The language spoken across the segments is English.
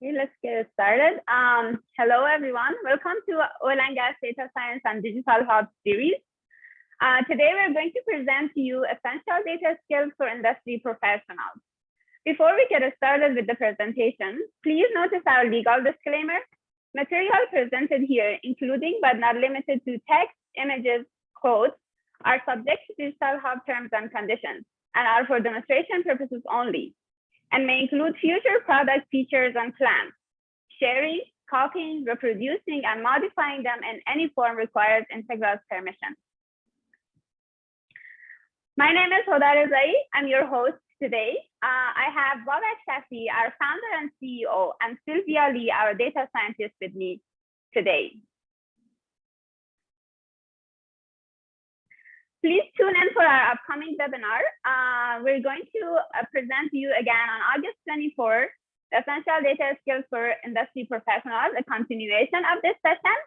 Okay, let's get started. Hello, everyone. Welcome to Oil and Gas Data Science and Digital Hub series. Today, we're going to present to you essential data skills for industry professionals. Before we get started with the presentation, please notice our legal disclaimer. Material presented here, including but not limited to text, images, quotes, are subject to Digital Hub terms and conditions and are for demonstration purposes only, and may include future product features and plans. Sharing, copying, reproducing, and modifying them in any form requires Integral's permission. My name is Hoda Rezai. I'm your host today. I have Babak Shafi, our founder and CEO, and Sylvia Lee, our data scientist, with me today. Please tune in for our upcoming webinar. We're going to present to you again on August 24th, Essential Data Skills for Industry Professionals, a continuation of this session.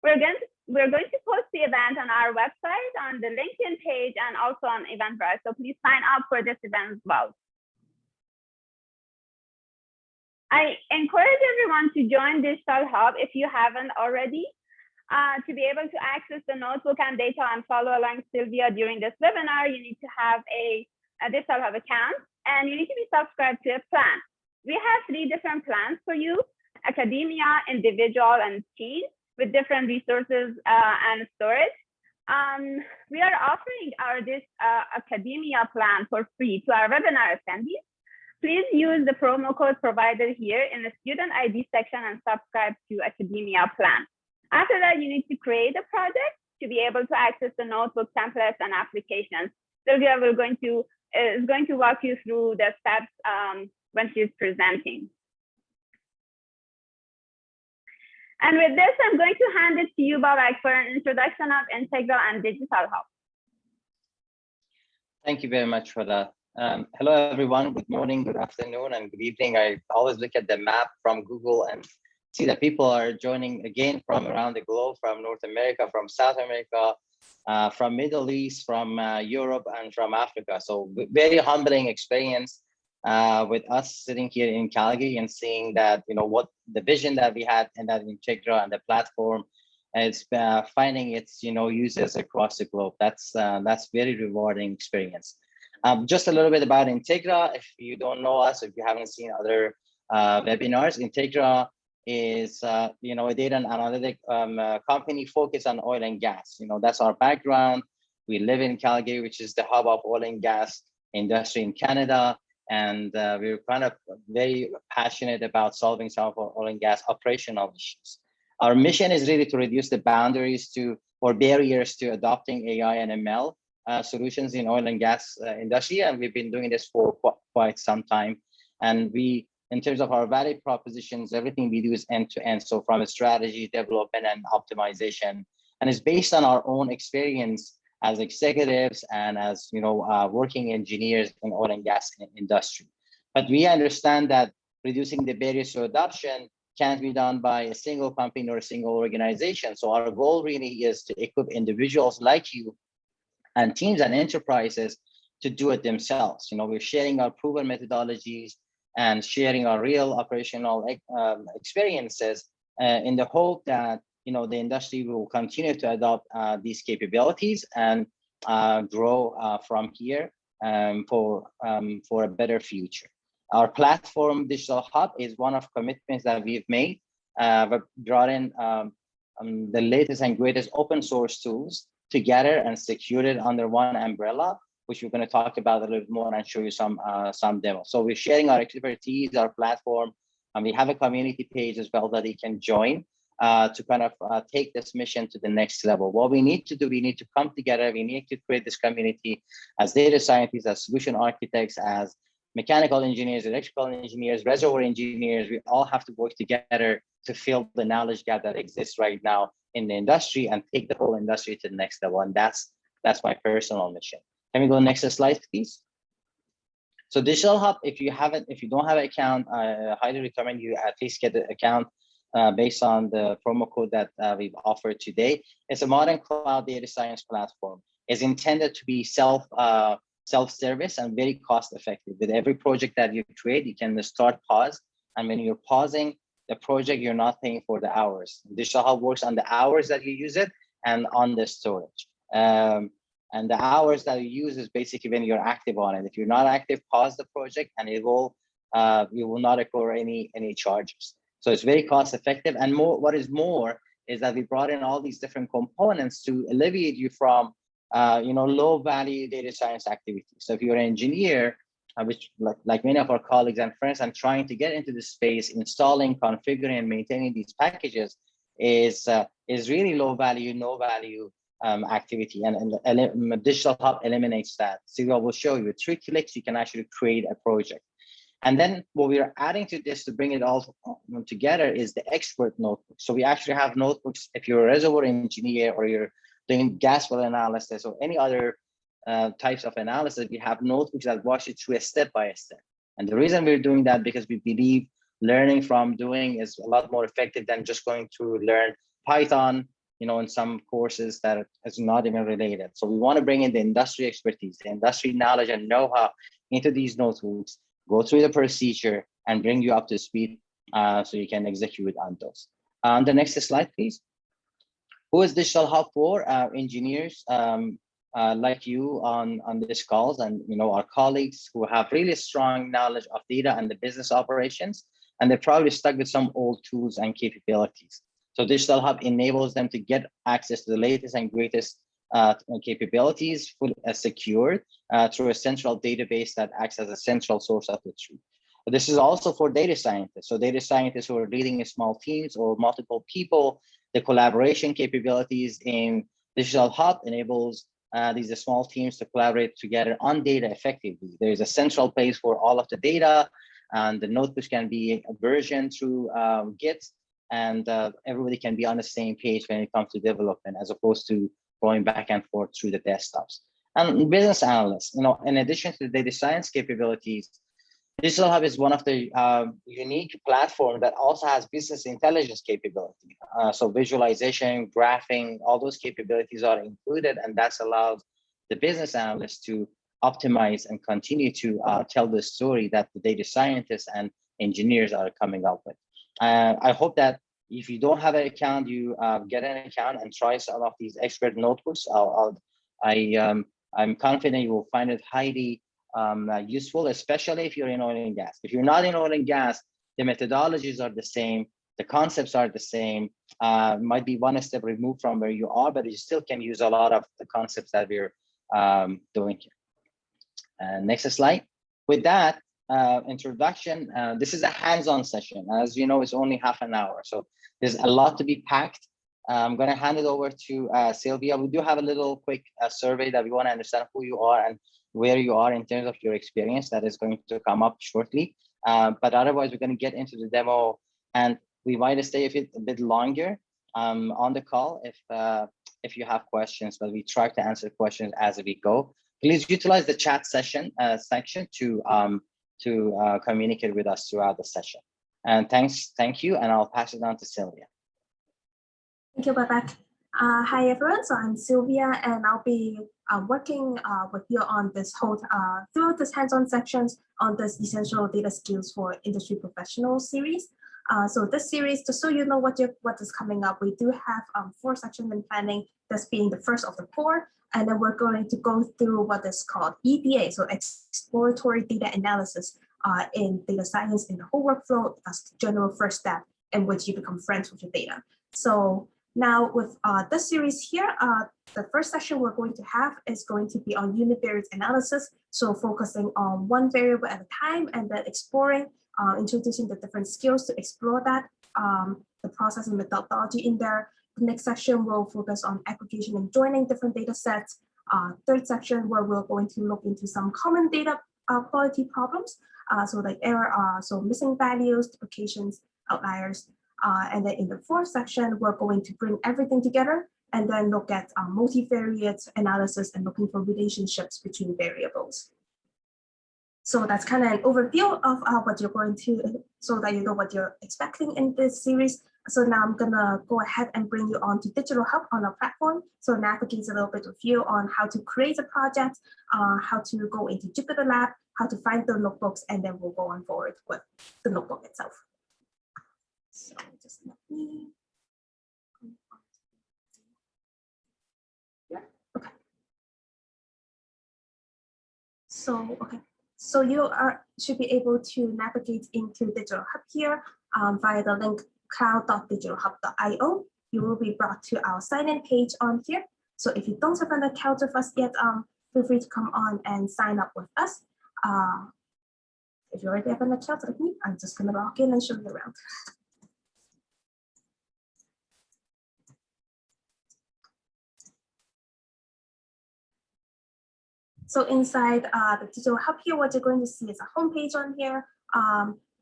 We're going to post the event on our website, on the LinkedIn page, and also on Eventbrite. So please sign up for this event as well. I encourage everyone to join Digital Hub if you haven't already. To be able to access the notebook and data and follow along Sylvia during this webinar, you need to have a Digital Hub account, and you need to be subscribed to a plan. We have 3 different plans for you: academia, individual, and team, with different resources and storage. We are offering this academia plan for free to our webinar attendees. Please use the promo code provided here in the student ID section and subscribe to academia plan. After that, you need to create a project to be able to access the notebook templates and applications. Sylvia is going to walk you through the steps when she's presenting. And with this, I'm going to hand it to you, Babak, for an introduction of Integral and Digital Hub. Thank you very much for that. Hello, everyone. Good morning, good afternoon, and good evening. I always look at the map from Google and see that people are joining again from around the globe, from North America, from South America, from Middle East, from Europe, and from Africa. So very humbling experience with us sitting here in Calgary and seeing that, what the vision that we had and that Integra and the platform is finding its, users across the globe. That's very rewarding experience. Just a little bit about Integra. If you don't know us, if you haven't seen other webinars, Integra is a data and analytic company focused on oil and gas. That's our background. We live in Calgary, which is the hub of oil and gas industry in Canada, and we're kind of very passionate about solving some of our oil and gas operational issues. Our mission is really to reduce the boundaries or barriers to adopting AI and ML solutions in oil and gas industry, and we've been doing this for quite some time. And in terms of our value propositions, everything we do is end-to-end. So from a strategy, development, and optimization, and it's based on our own experience as executives and as working engineers in oil and gas industry. But we understand that reducing the barriers to adoption can't be done by a single company or a single organization. So our goal really is to equip individuals like you and teams and enterprises to do it themselves. We're sharing our proven methodologies and sharing our real operational experiences in the hope that the industry will continue to adopt these capabilities and grow from here for a better future. Our platform, Digital Hub, is one of commitments that we've made. We've brought in the latest and greatest open source tools together and secured it under one umbrella, which we're going to talk about a little bit more and show you some demos. So we're sharing our expertise, our platform, and we have a community page as well that you can join to kind of take this mission to the next level. What we need to do, we need to come together. We need to create this community as data scientists, as solution architects, as mechanical engineers, electrical engineers, reservoir engineers. We all have to work together to fill the knowledge gap that exists right now in the industry and take the whole industry to the next level. And that's my personal mission. Can we go next slide, please? So Digital Hub, if you don't have an account, I highly recommend you at least get an account based on the promo code that we've offered today. It's a modern cloud data science platform. It's intended to be self-service and very cost effective. With every project that you create, you can start, pause, And when you're pausing the project, you're not paying for the hours. Digital Hub works on the hours that you use it and on the storage. And the hours that you use is basically when you're active on it. If you're not active, pause the project, and it will you will not incur any charges. So it's very cost effective. And more, what is more, is that we brought in all these different components to alleviate you from low value data science activities. So if you're an engineer, which like many of our colleagues and friends, I'm trying to get into this space, installing, configuring, and maintaining these packages is really low value, no value activity, and Digital Hub eliminates that. So I will show you 3 clicks, you can actually create a project. And then what we are adding to this to bring it all together is the expert notebook. So we actually have notebooks. If you're a reservoir engineer or you're doing gas well analysis or any other types of analysis, we have notebooks that walk you through a step by step. And the reason we're doing that, because we believe learning from doing is a lot more effective than just going to learn Python, in some courses that is not even related. So we want to bring in the industry expertise, the industry knowledge and know-how into these notebooks, go through the procedure, and bring you up to speed so you can execute on those. The next slide, please. Who is Digital Hub for? Engineers like you on this calls, and our colleagues who have really strong knowledge of data and the business operations, and they're probably stuck with some old tools and capabilities. So Digital Hub enables them to get access to the latest and greatest capabilities, secured through a central database that acts as a central source of the truth. But this is also for data scientists. So data scientists who are leading small teams or multiple people, the collaboration capabilities in Digital Hub enables these small teams to collaborate together on data effectively. There is a central place for all of the data, and the notebooks can be versioned through Git, and everybody can be on the same page when it comes to development, as opposed to going back and forth through the desktops. And business analysts, in addition to the data science capabilities, Digital Hub is one of the unique platforms that also has business intelligence capability. So visualization, graphing, all those capabilities are included, and that's allowed the business analysts to optimize and continue to tell the story that the data scientists and engineers are coming up with. I hope that if you don't have an account, you get an account and try some of these expert notebooks. I'm confident you will find it highly useful, especially if you're in oil and gas. If you're not in oil and gas, the methodologies are the same, the concepts are the same, might be one step removed from where you are, but you still can use a lot of the concepts that we're doing here. Next slide. With that introduction, this is a hands-on session. As you know, it's only half an hour, so there's a lot to be packed. I'm going to hand it over to Sylvia. We do have a little quick survey that we want to understand who you are and where you are in terms of your experience. That is going to come up shortly. But otherwise, we're going to get into the demo, and we might stay a bit longer on the call if you have questions, but we try to answer questions as we go. Please utilize the chat session section to communicate with us throughout the session. And thank you, and I'll pass it on to Sylvia. Thank you, Babak. Hi, everyone. So I'm Sylvia, and I'll be working with you on this whole, throughout this hands-on sections on this Essential Data Skills for Industry Professionals series. So this series, just so you know what is coming up, we do have 4 sections in planning, this being the first of the 4. And then we're going to go through what is called EDA, so exploratory data analysis in data science in the whole workflow. That's the general first step in which you become friends with your data. So now with this series here, the first session we're going to have is going to be on univariate analysis. So focusing on one variable at a time and then exploring, introducing the different skills to explore that, the process and methodology in there. The next section will focus on aggregation and joining different data sets. Third section where we're going to look into some common data quality problems. So like error, so missing values, duplications, outliers. And then in the fourth section, we're going to bring everything together and then look at multivariate analysis and looking for relationships between variables. So that's kind of an overview of what you're going to, so that you know what you're expecting in this series. So now I'm gonna go ahead and bring you on to Digital Hub on our platform. So navigate a little bit with you on how to create a project, how to go into Jupyter Lab, how to find the notebooks, and then we'll go on forward with the notebook itself. Okay. So you should be able to navigate into Digital Hub here via the link cloud.digitalhub.io. You will be brought to our sign-in page on here. So if you don't have an account with us yet, feel free to come on and sign up with us. If you already have an account like me, I'm just going to log in and show you around. So inside the Digital Hub here, what you're going to see is a homepage on here.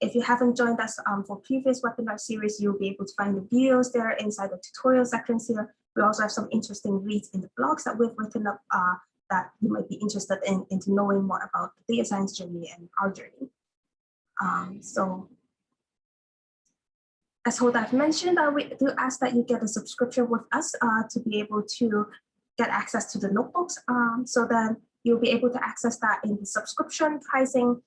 If you haven't joined us for previous webinar series, you'll be able to find the videos there inside the tutorial sections here. We also have some interesting reads in the blogs that we've written up that you might be interested in into knowing more about the data science journey and our journey. So as Hoda mentioned, we do ask that you get a subscription with us to be able to get access to the notebooks. So then you'll be able to access that in the subscription pricing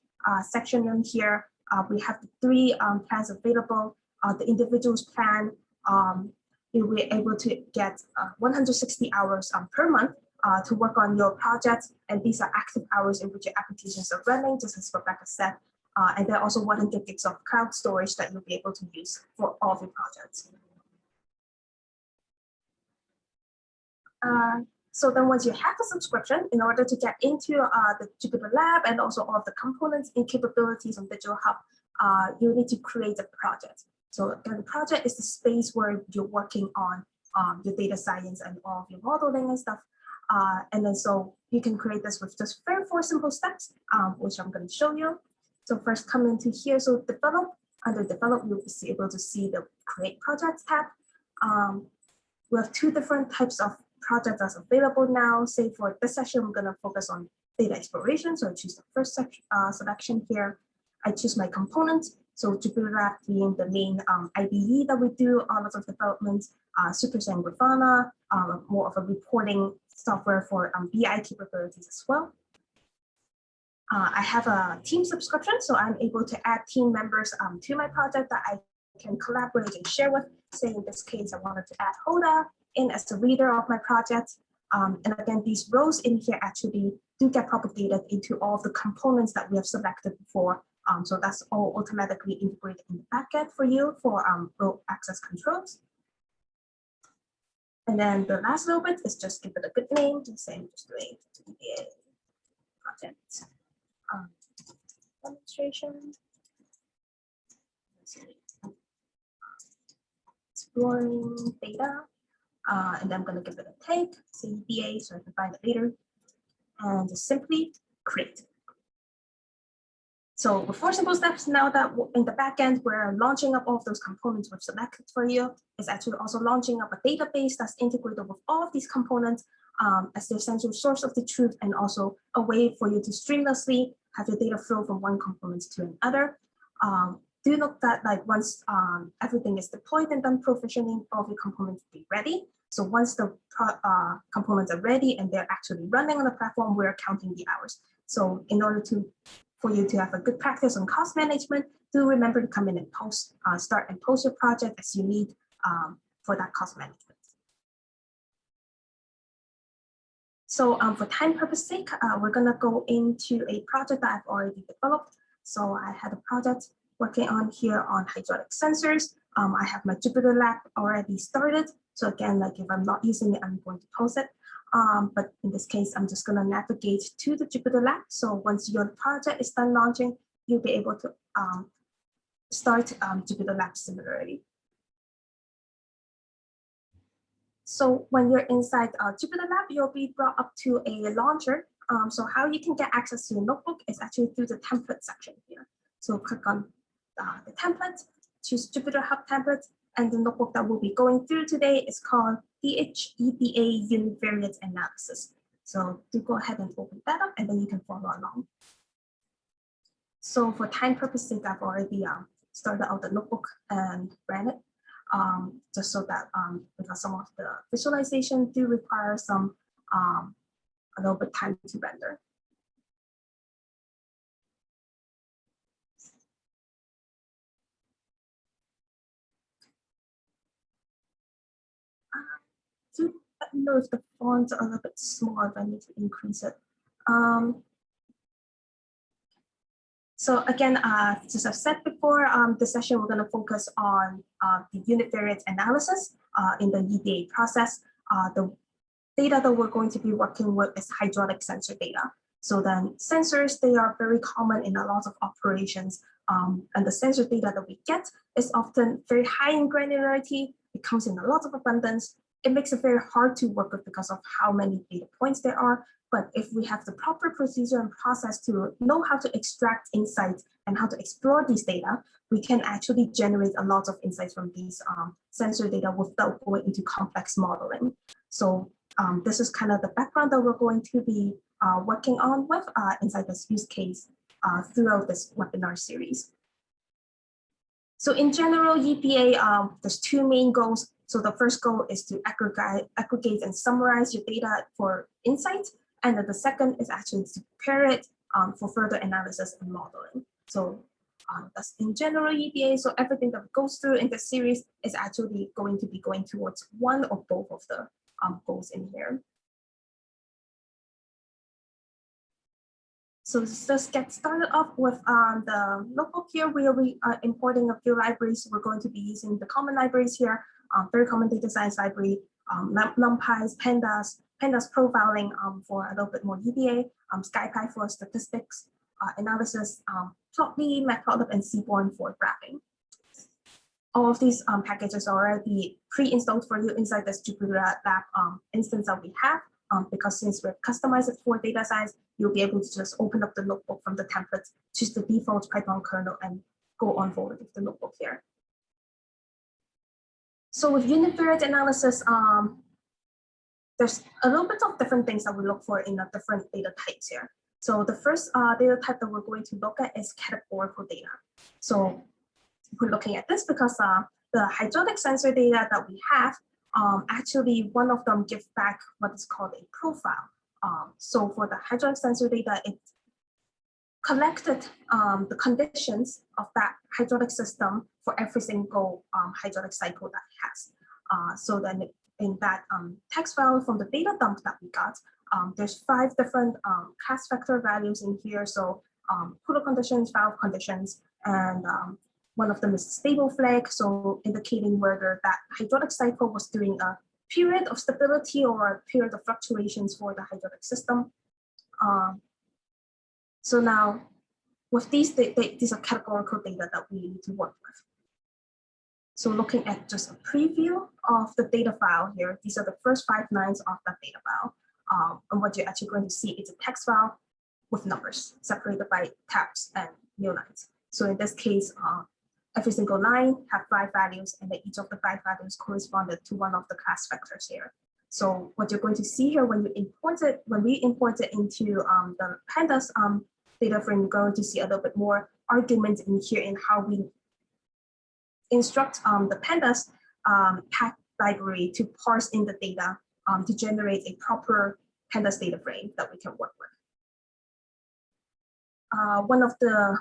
section in here. We have the 3 plans available. The individuals plan, you'll be able to get 160 hours per month to work on your project. And these are active hours in which your applications are running, just as Rebecca said. And there are also 100 gigs of cloud storage that you'll be able to use for all of your projects. So then once you have the subscription, in order to get into the Jupyter Lab and also all of the components and capabilities of Digital Hub, you need to create a project. So again, the project is the space where you're working on your data science and all of your modeling and stuff. And then so you can create this with just 4 simple steps, which I'm going to show you. So first come into here, so develop, under develop, you'll be able to see the create projects tab. We have 2 different types of projects that's available now. Say for this session, I'm going to focus on data exploration. So I choose the first selection here. I choose my components. So Jupyter Lab being the main IDE that we do all of the development, SuperSang Grafana, more of a reporting software for BI capabilities as well. I have a team subscription, so I'm able to add team members to my project that I can collaborate and share with. Say in this case, I wanted to add Hoda in as the leader of my project. And again, these rows in here actually do get propagated into all of the components that we have selected before. So that's all automatically integrated in the backend for you for row access controls. And then the last little bit is just give it a good name, just say I'm just doing a project demonstration. Exploring data. And then I'm going to give it a tag, say BA, so I can find it later. And just simply create. So with 4 simple steps, now that in the backend, we're launching up all of those components we've selected for you. It's actually also launching up a database that's integrated with all of these components as the essential source of the truth, and also a way for you to seamlessly have your data flow from one component to another. Do note that like once everything is deployed and done provisioning, all of your components will be ready. So once the components are ready and they're actually running on the platform, we're counting the hours. So in order for you to have a good practice on cost management, do remember to come in and start and post your project as you need for that cost management. So for time purpose sake, we're gonna go into a project that I've already developed. So I had a project working on here on hydraulic sensors. I have my Jupyter Lab already started. So again, like if I'm not using it, I'm going to post it. But in this case, I'm just going to navigate to the Jupyter Lab. So once your project is done launching, you'll be able to start Jupyter Lab similarly. So when you're inside Jupyter Lab, you'll be brought up to a launcher. So how you can get access to your notebook is actually through the template section here. So click on the template, choose Jupyter Hub template, and the notebook that we'll be going through today is called DHEDA Univariate Analysis. So do go ahead and open that up, and then you can follow along. So for time purposes, I've already started out the notebook and ran it, just so that because some of the visualization do require some a little bit time to render. Do let me know if the fonts are a little bit small, if I need to increase it. So again, as I've said before, this session we're going to focus on the univariate analysis in the EDA process. The data that we're going to be working with is hydraulic sensor data. So then sensors, they are very common in a lot of operations. And the sensor data that we get is often very high in granularity. It comes in a lot of abundance. It makes it very hard to work with because of how many data points there are. But if we have the proper procedure and process to know how to extract insights and how to explore these data, we can actually generate a lot of insights from these sensor data without going into complex modeling. So this is kind of the background that we're going to be working on with inside this use case throughout this webinar series. So in general, EDA, there's two main goals. So the first goal is to aggregate and summarize your data for insight. And then the second is actually to prepare it for further analysis and modeling. So that's in general EDA. So everything that goes through in this series is actually going to be going towards one or both of the goals in here. So let's just get started off with the notebook here, where we are importing a few libraries. We're going to be using the common libraries here, very common data science library, NumPy, Pandas Profiling for a little bit more EDA, SkyPy for statistics analysis, Plotly, Matplotlib, and Seaborn for graphing. All of these packages are already pre-installed for you inside this Jupyter Lab instance that we have, because since we've customized it for data science, you'll be able to just open up the notebook from the template, choose the default Python kernel, and go on forward with the notebook here. So with univariate analysis, there's a little bit of different things that we look for in the different data types here. So the first data type that we're going to look at is categorical data. So we're looking at this because the hydraulic sensor data that we have, actually one of them gives back what is called a profile. So for the hydraulic sensor data, it collected the conditions of that hydraulic system for every single hydraulic cycle that it has. So then in that text file from the data dump that we got, there's 5 different class vector values in here. So Poodle conditions, valve conditions, and one of them is stable flag, so indicating whether that hydraulic cycle was during a period of stability or a period of fluctuations for the hydraulic system. So now, with these are categorical data that we need to work with. So looking at just a preview of the data file here, these are the first 5 lines of that data file. And what you're actually going to see is a text file with numbers separated by tabs and new lines. So in this case, every single line have 5 values, and then each of the 5 values corresponded to one of the class vectors here. So what you're going to see here when we import it into the Pandas data frame, you're going to see a little bit more arguments in here in how we instruct the Pandas pack library to parse in the data to generate a proper Pandas data frame that we can work with. One of the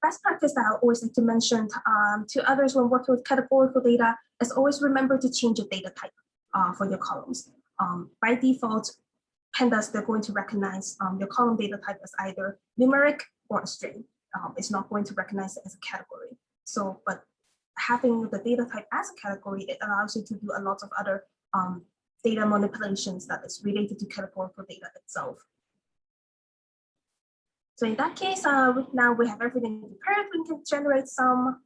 best practice that I always like to mention to others when working with categorical data is always remember to change your data type for your columns. By default, Pandas, they're going to recognize your column data type as either numeric or a string. It's not going to recognize it as a category. So, but having the data type as a category, it allows you to do a lot of other data manipulations that is related to categorical data itself. So in that case, now we have everything prepared. We can generate some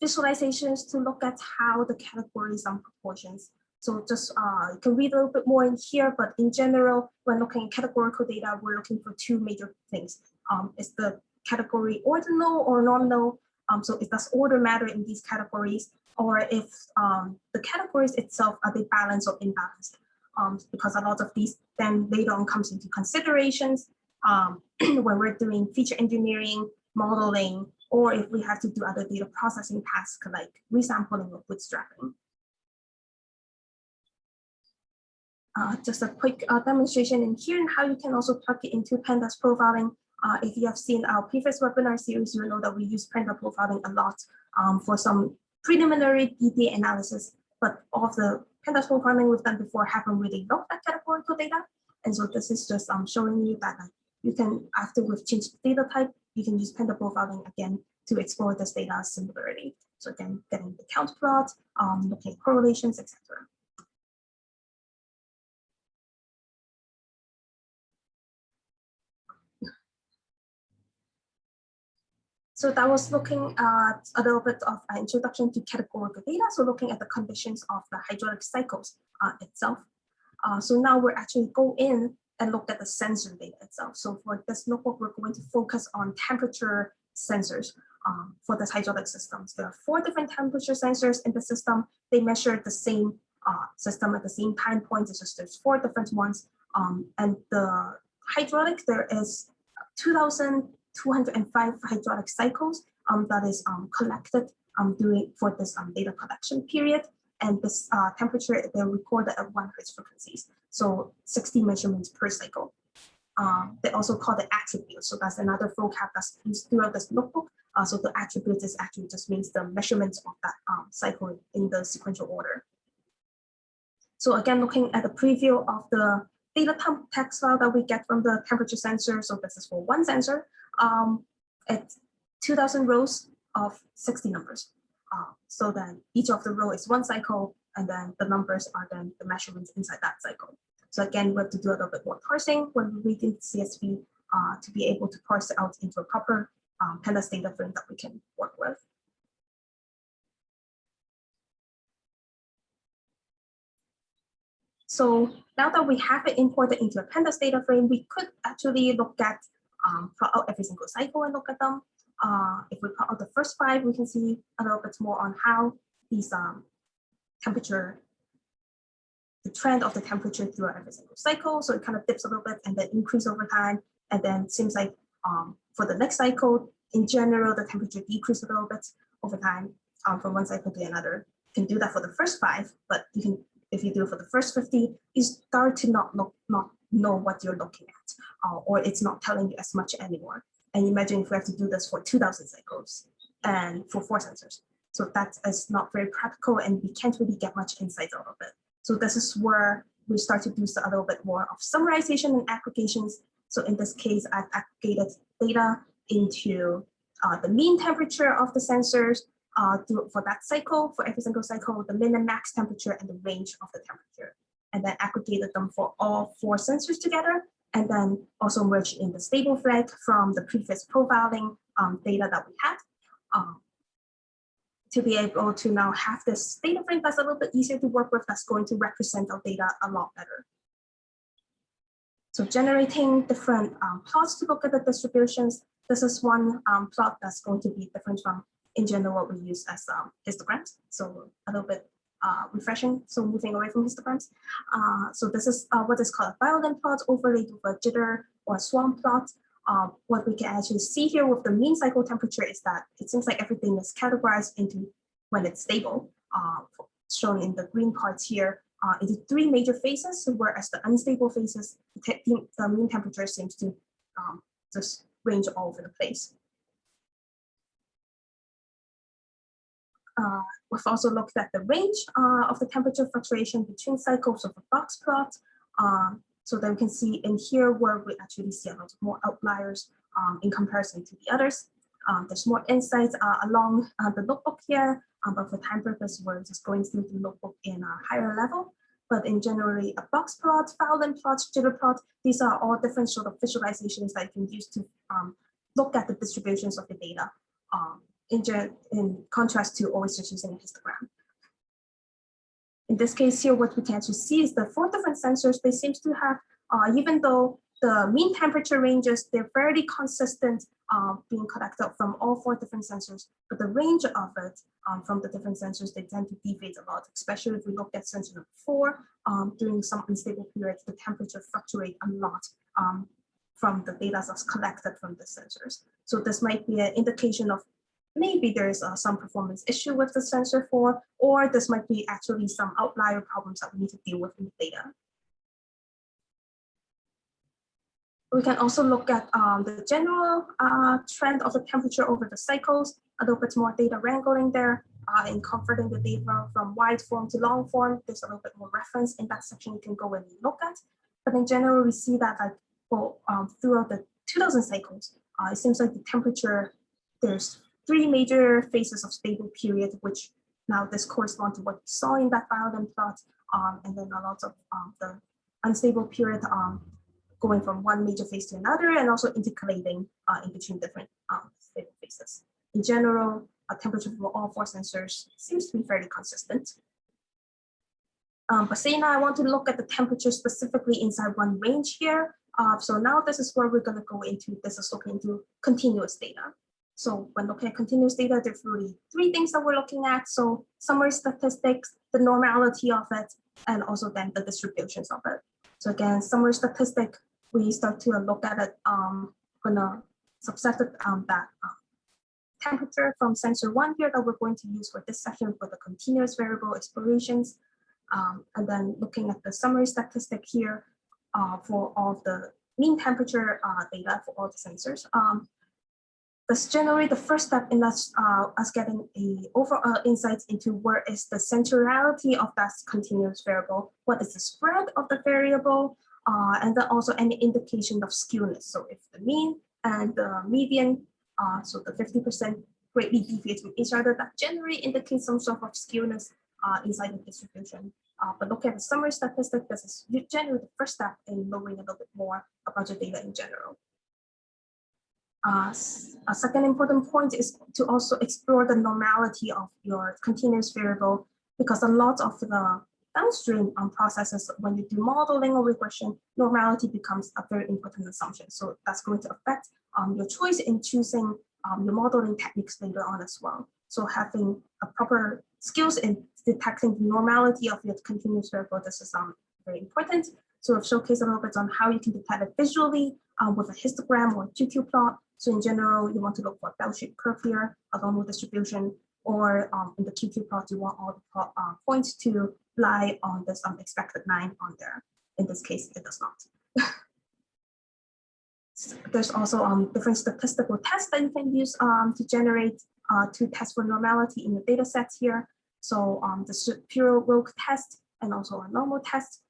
visualizations to look at how the categories and proportions. So just you can read a little bit more in here, but in general, when looking at categorical data, we're looking for 2 major things. Is the category ordinal or nominal? So does order matter in these categories? Or if the categories itself, are they balanced or imbalanced? Because a lot of these then later on comes into considerations when we're doing feature engineering, modeling, or if we have to do other data processing tasks like resampling or bootstrapping. Just a quick demonstration in here and how you can also plug it into Pandas Profiling. If you have seen our previous webinar series, you know that we use Pandas Profiling a lot for some preliminary EDA analysis, but all of the Pandas Profiling we've done before haven't really looked at categorical data. And so this is just showing you that you can, after we've changed the data type, you can use Pandas Profiling again to explore this data similarity. So again, getting the count plot, looking at correlations, etc. So that was looking at a little bit of an introduction to categorical data. So looking at the conditions of the hydraulic cycles itself. So now we're actually go in and look at the sensor data itself. So for this notebook, we're going to focus on temperature sensors for this hydraulic systems. There are 4 different temperature sensors in the system. They measure the same system at the same time points. It's just there's 4 different ones. And the hydraulic, there is 2,205 hydraulic cycles that is collected for this data collection period. And this temperature, they're recorded at 1 Hz frequencies. So 60 measurements per cycle. They also call it attributes. So that's another vocab that's used throughout this notebook. So the attributes is actually just means the measurements of that cycle in the sequential order. So again, looking at the preview of the data text file that we get from the temperature sensor. So this is for one sensor. It's 2,000 rows of 60 numbers. So then each of the row is 1 cycle, and then the numbers are then the measurements inside that cycle. So again, we have to do a little bit more parsing when we're reading CSV to be able to parse it out into a proper Pandas data frame that we can work with. So now that we have it imported into a Pandas data frame, we could actually look at plot out every single cycle and look at them. If we plot out the first 5, we can see a little bit more on how these temperature, the trend of the temperature throughout every single cycle. So it kind of dips a little bit and then increase over time. And then it seems like for the next cycle, in general, the temperature decreases a little bit over time from one cycle to another. You can do that for the first 5, but you can, if you do it for the first 50, you start to not know what you're looking at, or it's not telling you as much anymore. And imagine if we have to do this for 2,000 cycles and for 4 sensors. So that is not very practical, and we can't really get much insight out of it. So this is where we start to do a little bit more of summarization and aggregations. So in this case, I've aggregated data into the mean temperature of the sensors for that cycle, for every single cycle, the min and max temperature and the range of the temperature, and then aggregated them for all 4 sensors together, and then also merged in the stable flag from the previous profiling data that we had to be able to now have this data frame that's a little bit easier to work with, that's going to represent our data a lot better. So generating different plots to look at the distributions. This is one plot that's going to be different from, in general, what we use as histograms. So a little bit refreshing, so moving away from histograms. So this is what is called a violin plot overlaid with a jitter or a swarm plot. What we can actually see here with the mean cycle temperature is that it seems like everything is categorized into when it's stable, shown in the green parts here, into 3 major phases, whereas the unstable phases, the mean temperature seems to just range all over the place. We've also looked at the range of the temperature fluctuation between cycles of a box plot. So then we can see in here where we actually see a lot more outliers in comparison to the others. There's more insights along the notebook here, but for time purpose, we're just going through the notebook in a higher level. But in generally, a box plot, violin plot, jitter plot, these are all different sort of visualizations that you can use to look at the distributions of the data. In contrast to always just using a histogram. In this case here, what we can actually see is the 4 different sensors, they seem to have, even though the mean temperature ranges, they're fairly consistent being collected from all 4 different sensors, but the range of it from the different sensors, they tend to deviate a lot, especially if we look at sensor number 4, during some unstable periods, the temperature fluctuates a lot from the data that's collected from the sensors. So this might be an indication of maybe there's some performance issue with the sensor 4, or this might be actually some outlier problems that we need to deal with in the data. We can also look at the general trend of the temperature over the cycles, a little bit more data wrangling there in converting the data from wide form to long form. There's a little bit more reference in that section you can go and look at. But in general, we see that like, well, throughout the 2000 cycles, it seems like the temperature, there's 3 major phases of stable period, which now this corresponds to what we saw in that diagram plot, and then a lot of the unstable period going from one major phase to another, and also intercalating in between different stable phases. In general, temperature for all 4 sensors seems to be fairly consistent. But say now I want to look at the temperature specifically inside one range here. So now this is where we're going to go into. This is looking into continuous data. So when looking at continuous data, there's really 3 things that we're looking at. So summary statistics, the normality of it, and also then the distributions of it. So again, summary statistic, we start to look at it, gonna subset that temperature from sensor 1 here that we're going to use for this session for the continuous variable explorations. And then looking at the summary statistic here for all the mean temperature data for all the sensors. That's generally the first step in us getting a overall insights into where is the centrality of that continuous variable, what is the spread of the variable, and then also any indication of skewness. So if the mean and the median, so the 50% greatly deviates from each other, that generally indicates some sort of skewness inside the distribution. But look at the summary statistic. This is generally the first step in knowing a little bit more about your data in general. A second important point is to also explore the normality of your continuous variable, because a lot of the downstream processes, when you do modeling or regression, normality becomes a very important assumption. So that's going to affect your choice in choosing your modeling techniques later on as well. So having a proper skills in detecting the normality of your continuous variable, this is very important. So I've showcased a little bit on how you can detect it visually with a histogram or QQ plot. So in general, you want to look for a bell-shaped curve here, a normal distribution, or in the QQ plot, you want all the points to lie on this expected line on there. In this case, it does not. There's also different statistical tests that you can use to generate to test for normality in the data sets here. So the superior Wilk test and also a normal test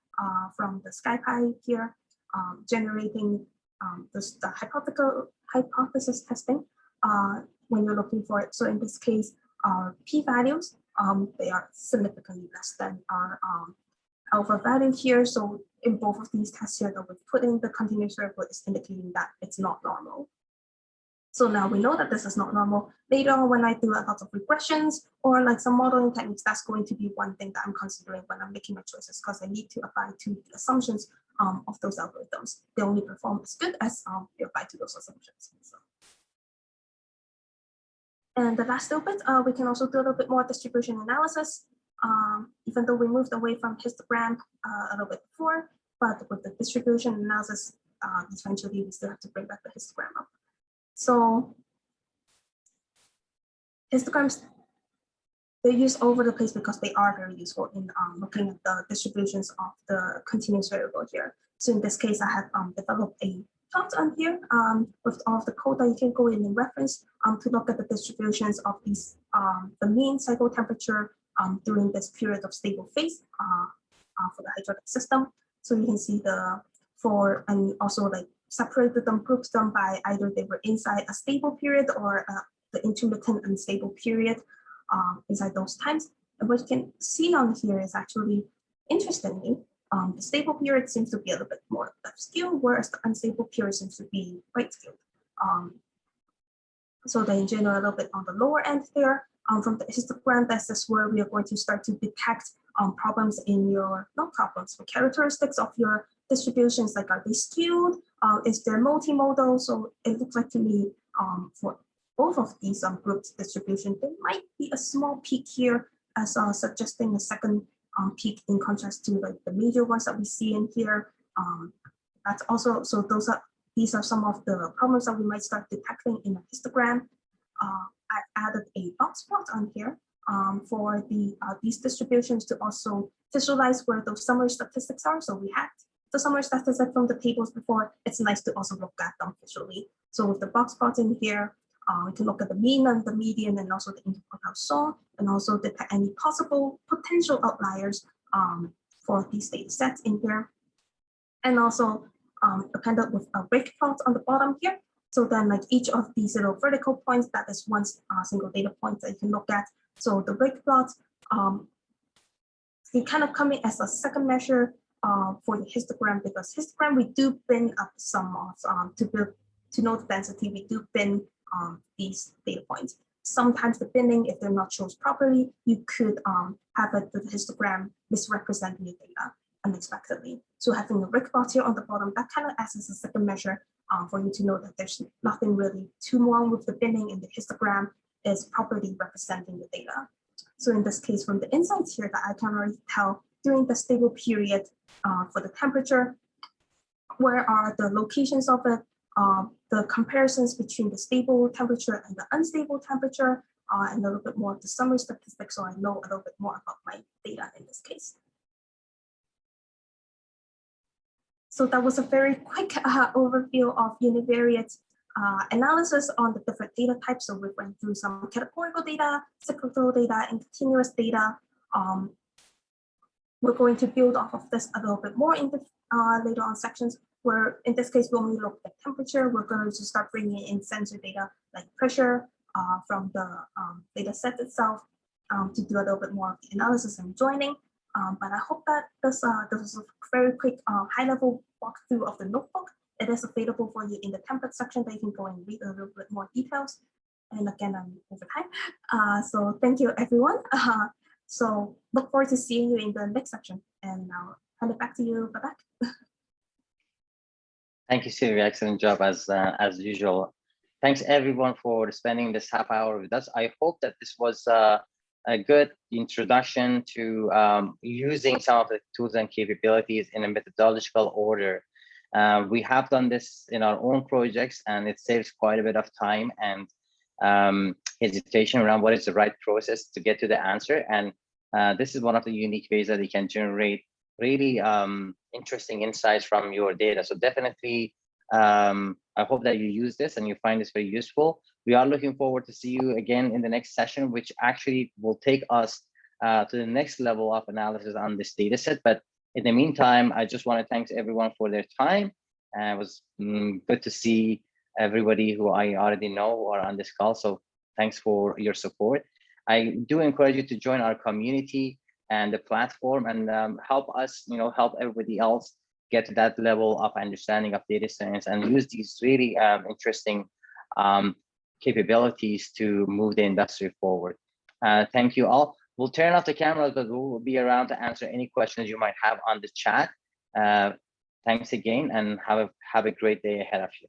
from the SkyPy here, generating the hypothesis testing when you're looking for it. So in this case, p-values, they are significantly less than our alpha value here. So in both of these tests here that we've put in, the continuous variable is indicating that it's not normal. So now we know that this is not normal. Later on, when I do a lot of regressions or like some modeling techniques, that's going to be one thing that I'm considering when I'm making my choices, because I need to apply to the assumptions of those algorithms. They only perform as good as they apply to those assumptions. So. And the last little bit, we can also do a little bit more distribution analysis. Even though we moved away from histogram a little bit before, but with the distribution analysis, eventually we still have to bring back the histogram up. So histograms, they're used all over the place because they are very useful in looking at the distributions of the continuous variable here. So in this case, I have developed a plot on here with all of the code that you can go in and reference to look at the distributions of these, the mean cycle temperature during this period of stable phase for the hydraulic system. So you can see and also like separated them, grouped them by either they were inside a stable period or the intermittent unstable period inside those times. And what you can see on here is actually, interestingly, the stable period seems to be a little bit more left skewed, whereas the unstable period seems to be right skewed. So then in general, a little bit on the lower end there. From the histogram, this is where we are going to start to detect problems in your, not problems, but characteristics of your distributions, like are they skewed? Is there multimodal? So it looks like to me for both of these grouped distribution, there might be a small peak here as suggesting a second peak in contrast to like the major ones that we see in here. That's also, so these are some of the problems that we might start detecting in a histogram. I've added a box plot on here for these distributions to also visualize where those summary statistics are. So we had the summary statistics from the tables before. It's nice to also look at them visually. So with the box plot in here, we can look at the mean and the median and also the interquartile sum, and also detect any possible potential outliers for these data sets in here. And also appended with a break plot on the bottom here So then like each of these little vertical points, that is one single data point that you can look at. So the break plots, they kind of come in as a second measure for the histogram, because histogram, we do bin up some of, to know the density, we do bin these data points. Sometimes the binning, if they're not chosen properly, you could have the histogram misrepresenting your data unexpectedly. So having a break plot here on the bottom, that kind of acts as a second measure for you to know that there's nothing really too wrong with the binning, and the histogram is properly representing the data. So in this case, from the insights here, that I can already tell during the stable period for the temperature, where are the locations of it, the comparisons between the stable temperature and the unstable temperature, and a little bit more of the summary statistics, so I know a little bit more about my data in this case. So that was a very quick overview of univariate analysis on the different data types. So we went through some categorical data, cyclical data, and continuous data. We're going to build off of this a little bit more in the later on sections, where in this case, we only look at temperature. We're going to start bringing in sensor data like pressure from the data set itself to do a little bit more of the analysis and joining. But I hope that this was a very quick high-level walkthrough of the notebook. It is available for you in the template section that you can go and read a little bit more details. And again, I'm over time. So thank you, everyone. So look forward to seeing you in the next section. And now hand it back to you, Babak. Thank you, Sylvia. Excellent job as usual. Thanks everyone for spending this half hour with us. I hope that this was a good introduction to using some of the tools and capabilities in a methodological order. We have done this in our own projects, and it saves quite a bit of time and hesitation around what is the right process to get to the answer. And this is one of the unique ways that you can generate really interesting insights from your data. So definitely, I hope that you use this and you find this very useful. We are looking forward to see you again in the next session, which actually will take us to the next level of analysis on this data set. But in the meantime, I just want to thank everyone for their time. It was good to see everybody who I already know are on this call. So thanks for your support. I do encourage you to join our community and the platform and help us, help everybody else get to that level of understanding of data science and use these really interesting capabilities to move the industry forward. Thank you all. We'll turn off the cameras, but we'll be around to answer any questions you might have on the chat. Thanks again, and have a great day ahead of you.